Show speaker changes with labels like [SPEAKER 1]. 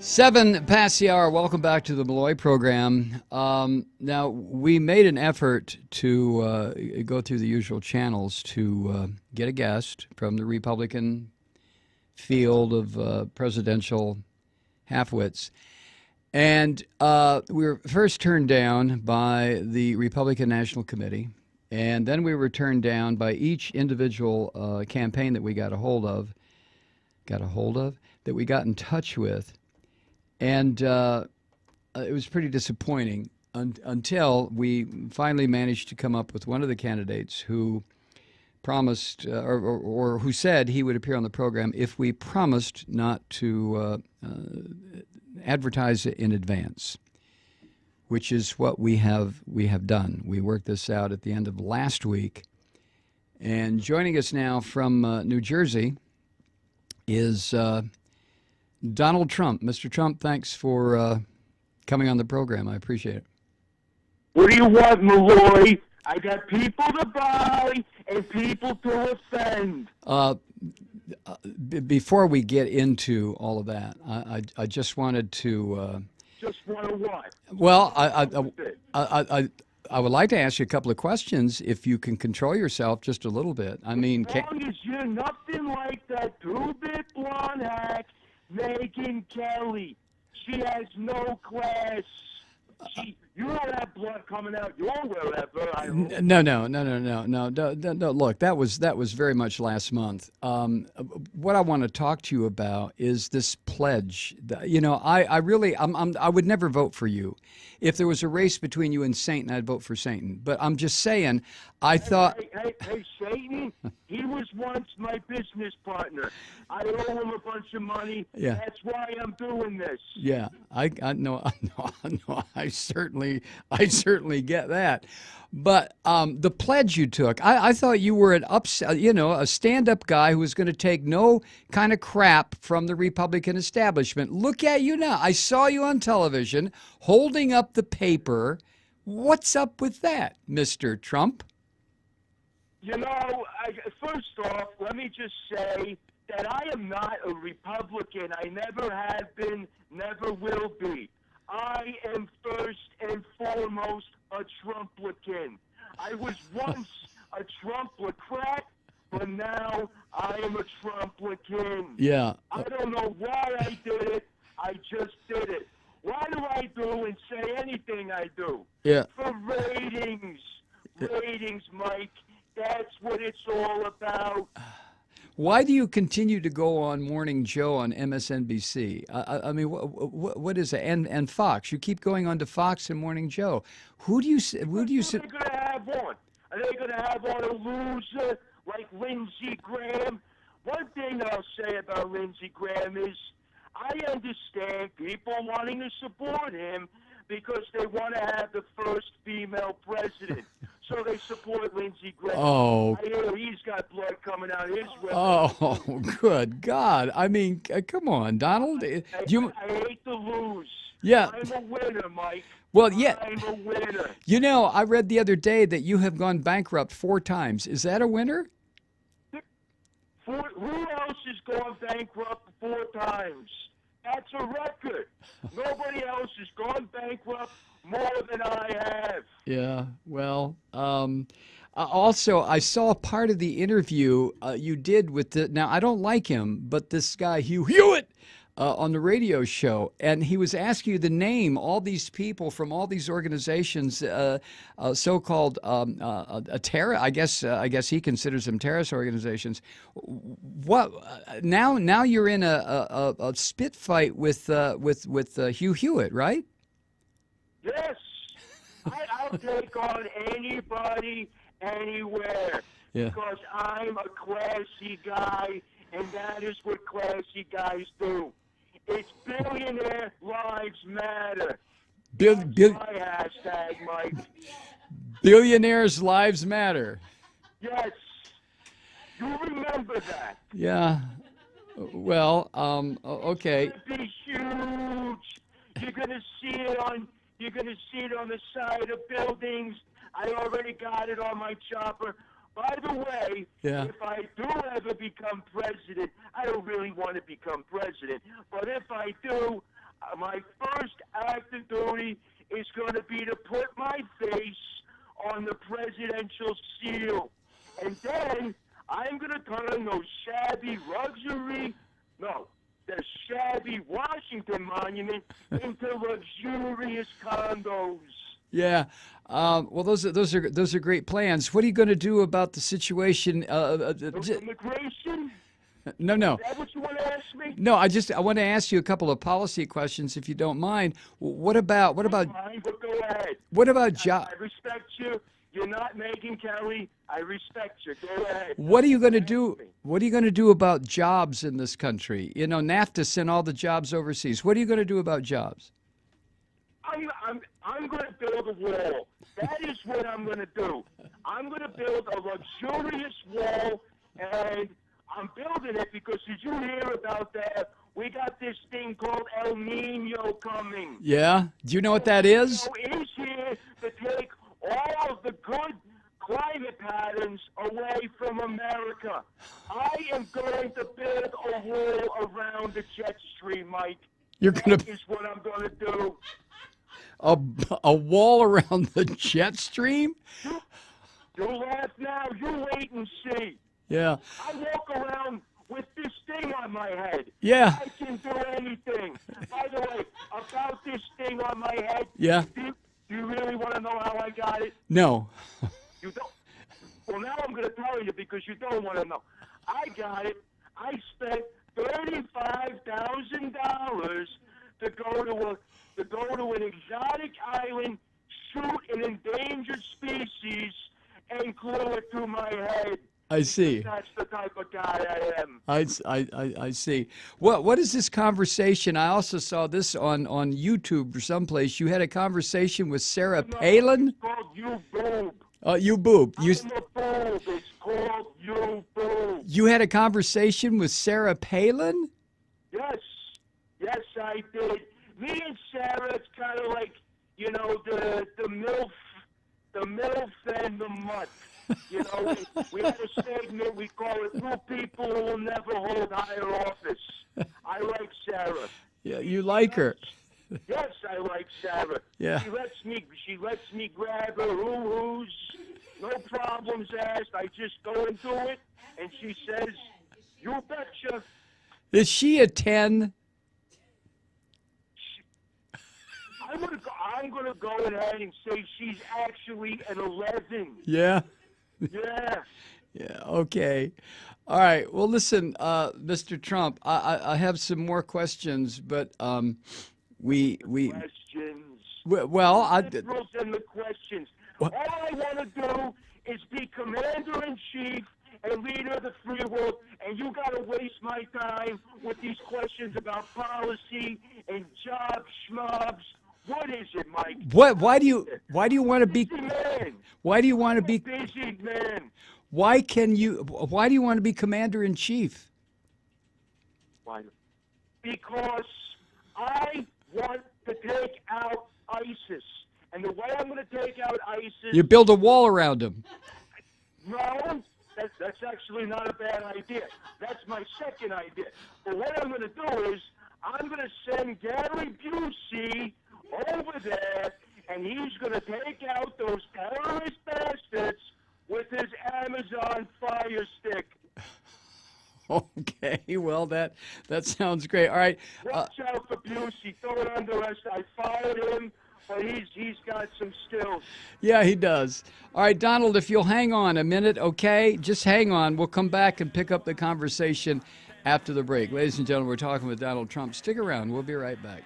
[SPEAKER 1] 7 past the hour. Welcome back to the Malloy program. Now, we made an effort to go through the usual channels to get a guest from the Republican field of presidential halfwits. And we were first turned down by the Republican National Committee. And then we were turned down by each individual campaign that we got a hold of, that we got in touch with. And it was pretty disappointing until we finally managed to come up with one of the candidates who promised or who said he would appear on the program if we promised not to advertise it in advance, which is what we have done. We worked this out at the end of last week. And joining us now from New Jersey is Donald Trump. Mr. Trump, thanks for coming on the program. I appreciate it.
[SPEAKER 2] What do you want, Malloy? I got people to buy and people to offend.
[SPEAKER 1] Before we get into all of that, I just wanted to.
[SPEAKER 2] Just want to what?
[SPEAKER 1] Well, I would like to ask you a couple of questions if you can control yourself just a little bit. I mean,
[SPEAKER 2] as long as you're nothing like that two-bit blonde hack Megan Kelly. She has no class. You don't have blood coming out your wherever.
[SPEAKER 1] No. Look, that was very much last month. What I want to talk to you about is this pledge. You know, I would never vote for you. If there was a race between you and Satan, I'd vote for Satan. But I'm just saying, I thought.
[SPEAKER 2] Hey, Satan. He was once my business partner. I owe him a bunch of money.
[SPEAKER 1] Yeah.
[SPEAKER 2] That's why I'm doing this.
[SPEAKER 1] Yeah, I know. I certainly get that. But the pledge you took, I thought you were a stand-up guy who was going to take no kind of crap from the Republican establishment. Look at you now. I saw you on television holding up the paper. What's up with that, Mr. Trump?
[SPEAKER 2] You know, first off, let me just say that I am not a Republican. I never have been, never will be. I am first and foremost a Trumplican. I was once a Trumplicrat, but now I am a Trumplican.
[SPEAKER 1] Yeah.
[SPEAKER 2] I don't know why I did it. I just did it. Why do I do and say anything I do?
[SPEAKER 1] Yeah.
[SPEAKER 2] For ratings. Ratings, Mike. That's what it's all about.
[SPEAKER 1] Why do you continue to go on Morning Joe on MSNBC? I mean, what is it? And Fox. You keep going on to Fox and Morning Joe. Who do you?
[SPEAKER 2] What are they going to have on? Are they going to have on a loser like Lindsey Graham? One thing I'll say about Lindsey Graham is I understand people wanting to support him because they want to have the first female president. So they support Lindsey Graham.
[SPEAKER 1] Oh.
[SPEAKER 2] I hear he's got blood coming out his way.
[SPEAKER 1] Oh, good God. I mean, come on, Donald.
[SPEAKER 2] I hate to lose.
[SPEAKER 1] Yeah.
[SPEAKER 2] I'm a winner, Mike.
[SPEAKER 1] Well, yeah.
[SPEAKER 2] I'm a winner.
[SPEAKER 1] You know, I read the other day that you have gone bankrupt 4 times. Is that a winner?
[SPEAKER 2] Who else has gone bankrupt 4 times? That's a record. Nobody else has gone bankrupt more than I have.
[SPEAKER 1] Yeah, well, also, I saw part of the interview you did with now I don't like him, but this guy, Hugh Hewitt, on the radio show, and he was asking you to name all these people from all these organizations, so-called terror. I guess he considers them terrorist organizations. What now? You're in a spit fight with Hugh Hewitt, right?
[SPEAKER 2] Yes, I'll take on anybody, anywhere, because I'm a classy guy, and that is what classy guys do. It's billionaire lives matter. That's my hashtag, Mike.
[SPEAKER 1] Billionaires' lives matter.
[SPEAKER 2] Yes, you remember that.
[SPEAKER 1] Yeah. Well, okay.
[SPEAKER 2] It's gonna be huge. You're gonna see it on. You're gonna see it on the side of buildings. I already got it on my chopper. By the way, if I do ever become president, I don't really want to become president, but if I do, My first active duty is going to be to put my face on the presidential seal. And then I'm going to turn those shabby the shabby Washington Monument into luxurious condos.
[SPEAKER 1] Yeah. Well, those are great plans. What are you going to do about the situation?
[SPEAKER 2] Immigration?
[SPEAKER 1] No.
[SPEAKER 2] Is that what you want to ask me?
[SPEAKER 1] No. I want to ask you a couple of policy questions, if you don't mind. What about
[SPEAKER 2] Fine, but go ahead.
[SPEAKER 1] job?
[SPEAKER 2] I respect you. You're not Megyn Kelly. I respect you. Go ahead.
[SPEAKER 1] What are you going to do? What are you going to do about jobs in this country? You know, NAFTA sent all the jobs overseas. What are you going to do about jobs?
[SPEAKER 2] I'm going to build a wall. That is what I'm going to do. I'm going to build a luxurious wall, and I'm building it because did you hear about that? We got this thing called El Nino coming.
[SPEAKER 1] Yeah. Do you know what that is?
[SPEAKER 2] So is here to take all of the good climate patterns away from America. I am going to build a wall around the jet stream, Mike.
[SPEAKER 1] You're going
[SPEAKER 2] That is what I'm going to do.
[SPEAKER 1] a wall around the jet stream?
[SPEAKER 2] You laugh now. You wait and see.
[SPEAKER 1] Yeah.
[SPEAKER 2] I walk around with this thing on my head.
[SPEAKER 1] Yeah.
[SPEAKER 2] I can do anything. By the way, about this thing on my head.
[SPEAKER 1] Yeah.
[SPEAKER 2] Do you really want to know how I got it?
[SPEAKER 1] No.
[SPEAKER 2] You don't? Well, now I'm going to tell you because you don't want to know. I got it. I spent $35,000 to go to an exotic island, shoot an endangered species, and glue it to my head.
[SPEAKER 1] I see.
[SPEAKER 2] That's the type of guy I am.
[SPEAKER 1] I see. What is this conversation? I also saw this on YouTube or someplace. You had a conversation with Sarah Palin.
[SPEAKER 2] It's called You Boob.
[SPEAKER 1] You boob.
[SPEAKER 2] I'm a boob. It's called You Boob.
[SPEAKER 1] You had a conversation with Sarah Palin?
[SPEAKER 2] Yes. Yes, I did. Me and Sarah, it's kind of like, you know, the MILF and the mutt. You know, we have a segment, we call it Two People Who Will Never Hold Higher Office. I like Sarah.
[SPEAKER 1] Yeah, you like her.
[SPEAKER 2] Yes, I like Sarah.
[SPEAKER 1] Yeah.
[SPEAKER 2] She lets me grab her hoo-hoos. No problems asked. I just go and do it, and she says, "You betcha."
[SPEAKER 1] Is she a 10?
[SPEAKER 2] I'm gonna go ahead and say she's actually an 11.
[SPEAKER 1] Yeah.
[SPEAKER 2] Yeah.
[SPEAKER 1] Yeah. Okay. All right. Well, listen, Mr. Trump, I have some more questions, but we
[SPEAKER 2] Questions.
[SPEAKER 1] well,
[SPEAKER 2] Liberals and the questions. All I want to do is be commander-in-chief and leader of the free world, and you got to waste my time with these questions about policy and job schmobs. What is it, Mike?
[SPEAKER 1] why do you want to be
[SPEAKER 2] Busy man.
[SPEAKER 1] why do you want to be
[SPEAKER 2] Busy man.
[SPEAKER 1] why do you want to be commander in chief?
[SPEAKER 2] Why? Because I want to take out ISIS. And the way I'm going to take out ISIS...
[SPEAKER 1] You build a wall around him.
[SPEAKER 2] No, that's actually not a bad idea. That's my second idea. But what I'm going to do is I'm going to send Gary Busey over there, and he's going to take out those terrorist bastards with his Amazon Fire Stick.
[SPEAKER 1] Okay, well that sounds great. All right.
[SPEAKER 2] Watch out for Busey. Don't underestimate. I fired him, but he's got some skills.
[SPEAKER 1] Yeah, he does. All right, Donald, if you'll hang on a minute, okay? Just hang on. We'll come back and pick up the conversation after the break. Ladies and gentlemen, we're talking with Donald Trump. Stick around. We'll be right back.